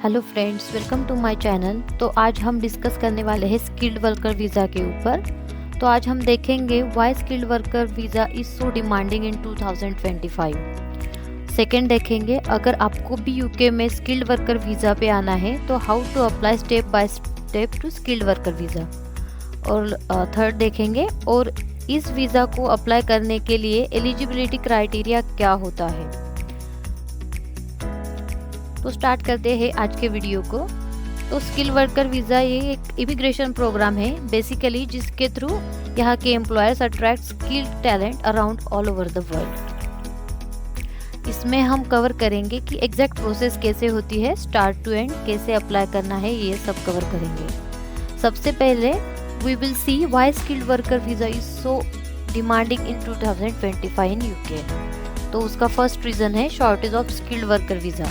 Hello friends, welcome to my channel. तो आज हम डिस्कस करने वाले हैं स्किल्ड वर्कर वीज़ा के ऊपर। तो आज हम देखेंगे why skilled worker visa is so demanding in 2025। Second देखेंगे अगर आपको भी यूके में स्किल्ड वर्कर वीज़ा पे आना है तो how to apply step by step to skilled worker visa. और थर्ड देखेंगे और इस वीज़ा को अप्लाई करने के लिए एलिजिबिलिटी क्राइटेरिया क्या होता है। तो स्टार्ट करते हैं आज के वीडियो को। तो स्किल वर्कर वीज़ा ये एक इमिग्रेशन प्रोग्राम है बेसिकली, जिसके थ्रू यहाँ के employers attract skilled talent around all over the world. इसमें हम कवर करेंगे कि एग्जैक्ट प्रोसेस कैसे होती है, स्टार्ट टू एंड कैसे अप्लाई करना है, ये सब कवर करेंगे। सबसे पहले we will see why skilled worker visa is so demanding in 2025 in UK. तो उसका फर्स्ट रीज़न है shortage of skilled worker visa.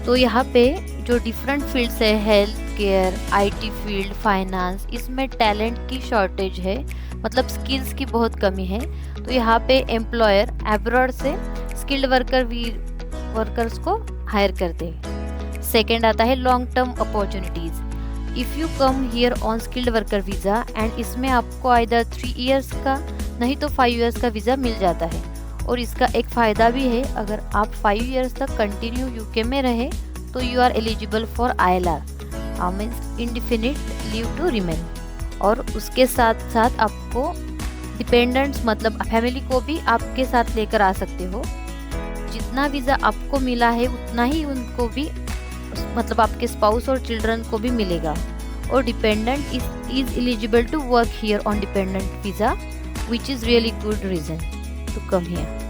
तो यहाँ पे जो डिफरेंट फील्ड्स है, health care, IT field, finance, इसमें टैलेंट की शॉर्टेज है, मतलब स्किल्स की बहुत कमी है। तो यहाँ पे एम्प्लॉयर एब्रॉड से स्किल्ड वर्कर्स को हायर करते हैं। सेकेंड आता है long term opportunities. If you come here on skilled worker visa and इसमें आपको आइदर 3 इयर्स का नहीं तो 5 इयर्स का वीज़ा मिल जाता है। और इसका एक फ़ायदा भी है, अगर आप 5 इयर्स तक कंटिन्यू यूके में रहे तो you are eligible for ILR means indefinite leave to remain. और उसके साथ साथ आपको डिपेंडेंट्स मतलब फैमिली को भी आपके साथ लेकर आ सकते हो। जितना वीज़ा आपको मिला है उतना ही उनको भी, मतलब आपके स्पाउस और चिल्ड्रन को भी मिलेगा। और dependent is eligible to work here on dependent visa which is really good reason to come here.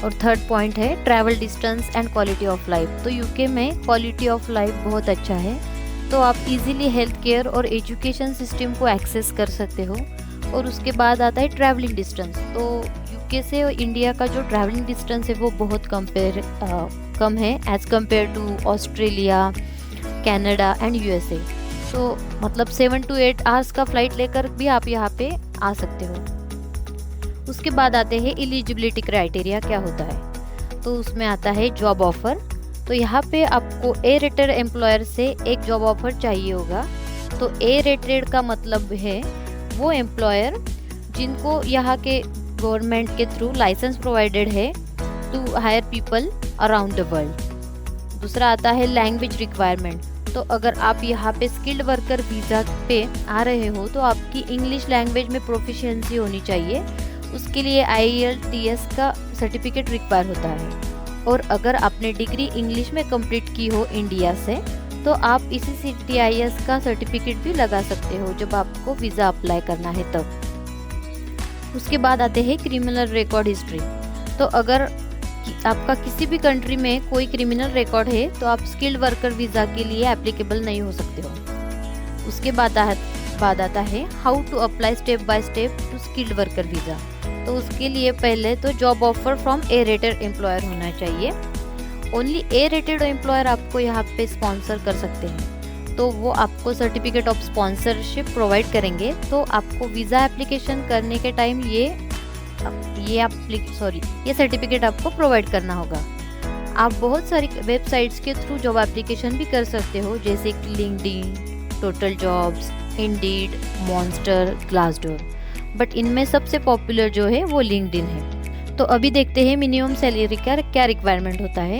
और थर्ड पॉइंट है travel distance and quality of life. तो यूके में क्वालिटी ऑफ लाइफ बहुत अच्छा है, तो आप इजीली हेल्थ केयर और एजुकेशन सिस्टम को एक्सेस कर सकते हो। और उसके बाद आता है ट्रैवलिंग डिस्टेंस। तो यूके से इंडिया का जो ट्रैवलिंग डिस्टेंस है वो बहुत कम है as compare to Australia, Canada and USA। तो मतलब 7 to 8 आवर्स का फ्लाइट लेकर भी आप यहाँ पे आ सकते हो। उसके बाद आते हैं एलिजिबिलिटी क्राइटेरिया क्या होता है। तो उसमें आता है जॉब ऑफर। तो यहाँ पे आपको A रेटेड एम्प्लॉयर से एक जॉब ऑफर चाहिए होगा। तो A रेटेड का मतलब है वो एम्प्लॉयर जिनको यहाँ के गवर्नमेंट के थ्रू लाइसेंस प्रोवाइडेड है to hire people around the world. दूसरा आता है लैंग्वेज रिक्वायरमेंट। तो अगर आप यहाँ पे स्किल्ड वर्कर वीज़ा पे आ रहे हो तो आपकी इंग्लिश लैंग्वेज में प्रोफिशिएंसी होनी चाहिए। उसके लिए IELTS का सर्टिफिकेट रिक्वायर होता है। और अगर आपने डिग्री इंग्लिश में कंप्लीट की हो इंडिया से तो आप इसी CTIS का सर्टिफिकेट भी लगा सकते हो जब आपको वीज़ा अप्लाई करना है तब। उसके बाद आते हैं क्रिमिनल रिकॉर्ड हिस्ट्री। तो अगर आपका किसी भी कंट्री में कोई क्रिमिनल रिकॉर्ड है तो आप स्किल्ड वर्कर वीज़ा के लिए एप्लीकेबल नहीं हो सकते हो। उसके बाद आता है how to apply step by step to skilled worker visa. तो उसके लिए पहले तो job offer from A rated employer होना चाहिए। ओनली A रेटेड एम्प्लॉयर आपको यहाँ पे स्पॉन्सर कर सकते हैं। तो वो आपको सर्टिफिकेट ऑफ स्पॉन्सरशिप प्रोवाइड करेंगे। तो आपको वीज़ा एप्लीकेशन करने के टाइम ये सर्टिफिकेट आपको प्रोवाइड करना होगा। आप बहुत सारी वेबसाइट्स के थ्रू जॉब एप्लीकेशन भी कर सकते हो, जैसे कि LinkedIn, total jobs, Indeed, monster, Glassdoor. But इनमें सबसे पॉपुलर जो है वो लिंक्डइन है। तो अभी देखते हैं मिनिमम सैलरी का क्या रिक्वायरमेंट होता है।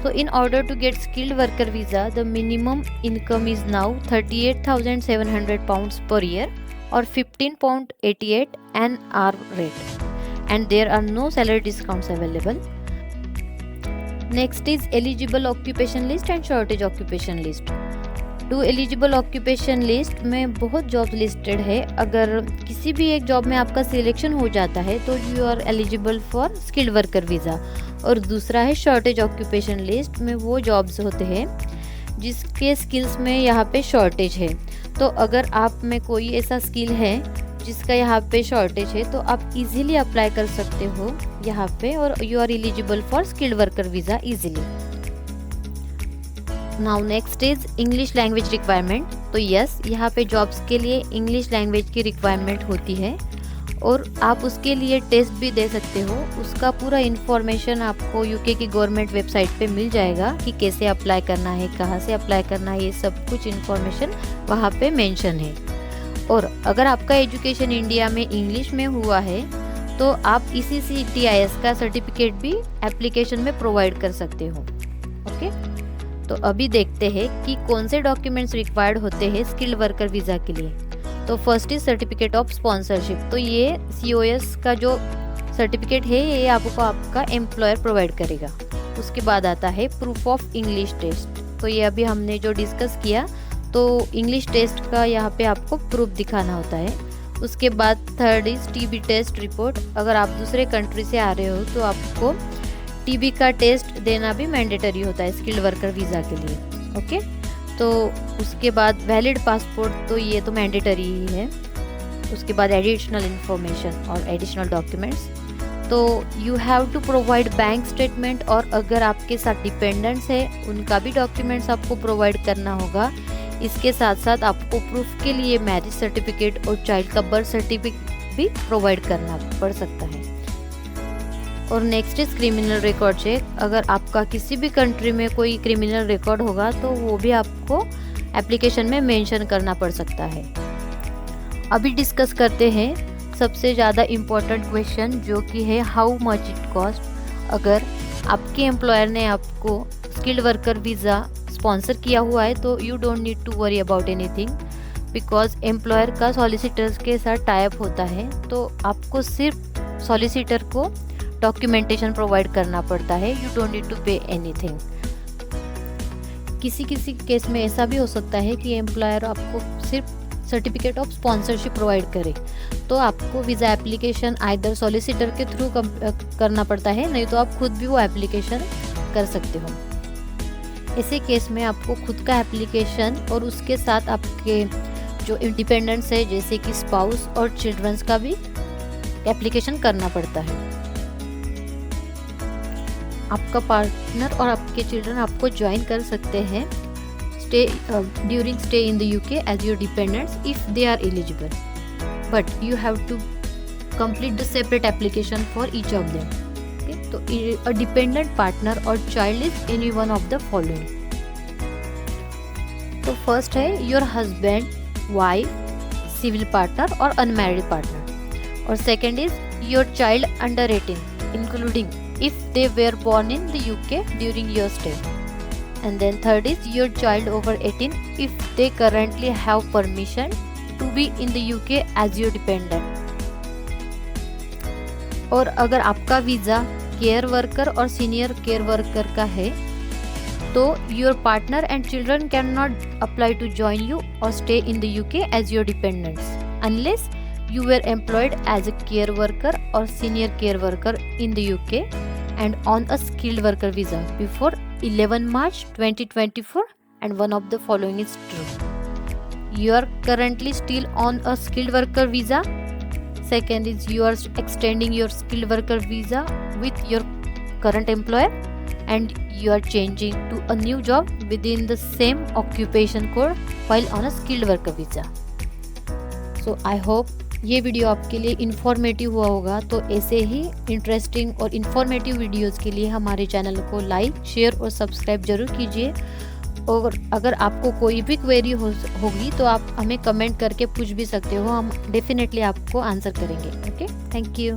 तो in order to get skilled worker visa the minimum income is now £38,700 per year और £15.88 an hour rate, and there are no salary discounts available. Next is eligible occupation list and shortage occupation list. To eligible occupation list में बहुत job listed है। अगर किसी भी एक job में आपका सिलेक्शन हो जाता है तो you are eligible for skilled worker visa. और दूसरा है शॉर्टेज ऑक्यूपेशन लिस्ट में वो जॉब्स होते हैं जिसके स्किल्स में यहाँ पे शॉर्टेज है। तो अगर आप में कोई ऐसा स्किल है जिसका यहाँ पे शॉर्टेज है तो आप इजीली अप्लाई कर सकते हो यहाँ पे और you are eligible for skilled worker visa easily. Now next is English language requirement. तो यस, यहाँ पे जॉब्स के लिए इंग्लिश लैंग्वेज की रिक्वायरमेंट होती है। और आप उसके लिए टेस्ट भी दे सकते हो। उसका पूरा इन्फॉर्मेशन आपको यूके की गवर्नमेंट वेबसाइट पे मिल जाएगा कि कैसे अप्लाई करना है, कहाँ से अप्लाई करना है, ये सब कुछ इन्फॉर्मेशन वहाँ पे मेंशन है। और अगर आपका एजुकेशन इंडिया में इंग्लिश में हुआ है तो आप ECCTIS का सर्टिफिकेट भी एप्लीकेशन में प्रोवाइड कर सकते हो। ओके, तो अभी देखते हैं कि कौन से डॉक्यूमेंट्स रिक्वायर्ड होते हैं स्किल्ड वर्कर वीज़ा के लिए। तो first is certificate of sponsorship. तो ये COS का जो सर्टिफिकेट है ये आपको आपका एम्प्लॉयर प्रोवाइड करेगा। उसके बाद आता है प्रूफ ऑफ इंग्लिश टेस्ट। तो ये अभी हमने जो डिस्कस किया, तो इंग्लिश टेस्ट का यहाँ पे आपको प्रूफ दिखाना होता है। उसके बाद third is TB test report. अगर आप दूसरे कंट्री से आ रहे हो तो आपको TB का टेस्ट देना भी मैंडेटरी होता है स्किल्ड वर्कर वीज़ा के लिए। ओके, तो उसके बाद वैलिड पासपोर्ट, तो ये तो मैंडेटरी ही है। उसके बाद एडिशनल इन्फॉर्मेशन और एडिशनल डॉक्यूमेंट्स, तो you have to provide bank statement, और अगर आपके साथ डिपेंडेंट्स है उनका भी डॉक्यूमेंट्स आपको प्रोवाइड करना होगा। इसके साथ साथ आपको प्रूफ के लिए मैरिज सर्टिफिकेट और चाइल्ड का बर्थ सर्टिफिकेट भी प्रोवाइड करना पड़ सकता है। और next is criminal record check. अगर आपका किसी भी कंट्री में कोई क्रिमिनल रिकॉर्ड होगा तो वो भी आपको एप्लीकेशन में मेंशन करना पड़ सकता है। अभी डिस्कस करते हैं सबसे ज़्यादा इम्पोर्टेंट क्वेश्चन, जो कि है हाउ मच इट कॉस्ट। अगर आपके एम्प्लॉयर ने आपको स्किल्ड वर्कर वीज़ा स्पॉन्सर किया हुआ है तो you don't need to worry about anything, because employer का सॉलिसिटर्स के साथ टाई अप होता है। तो आपको सिर्फ सॉलिसिटर को डॉक्यूमेंटेशन प्रोवाइड करना पड़ता है। You don't need to pay anything. किसी किसी केस में ऐसा भी हो सकता है कि एम्प्लॉयर आपको सिर्फ सर्टिफिकेट ऑफ स्पॉन्सरशिप प्रोवाइड करे, तो आपको वीज़ा एप्लीकेशन आइदर सॉलिसिटर के थ्रू करना पड़ता है, नहीं तो आप खुद भी वो एप्लीकेशन कर सकते हो। ऐसे केस में आपको खुद का एप्लीकेशन और उसके साथ आपके जो इंडिपेंडेंट्स है जैसे कि स्पाउस और चिल्ड्रंस का भी एप्लीकेशन करना पड़ता है। आपका पार्टनर और आपके चिल्ड्रन आपको ज्वाइन कर सकते हैं during stay in the UK as your dependants if they are eligible, but you have to complete the separate application for each of them. तो अ डिपेंडेंट पार्टनर और child is any one of the following. तो first है your husband, wife, civil partner और unmarried partner, और second is your child under 18 including if they were born in the UK during your stay, and then third is your child over 18 if they currently have permission to be in the UK as your dependent। और अगर आपका visa care worker और senior care worker का है तो your partner and children cannot apply to join you or stay in the UK as your dependents unless you were employed as a care worker or senior care worker in the UK and on a skilled worker visa before 11 March 2024, and one of the following is true. You are currently still on a skilled worker visa. Second is you are extending your skilled worker visa with your current employer and you are changing to a new job within the same occupation code while on a skilled worker visa. So I hope ये video आपके लिए informative हुआ होगा। तो ऐसे ही interesting और informative videos के लिए हमारे चैनल को लाइक, शेयर और सब्सक्राइब जरूर कीजिए। और अगर आपको कोई भी क्वेरी होगी तो आप हमें कमेंट करके पूछ भी सकते हो, हम डेफिनेटली आपको आंसर करेंगे। Okay, thank you.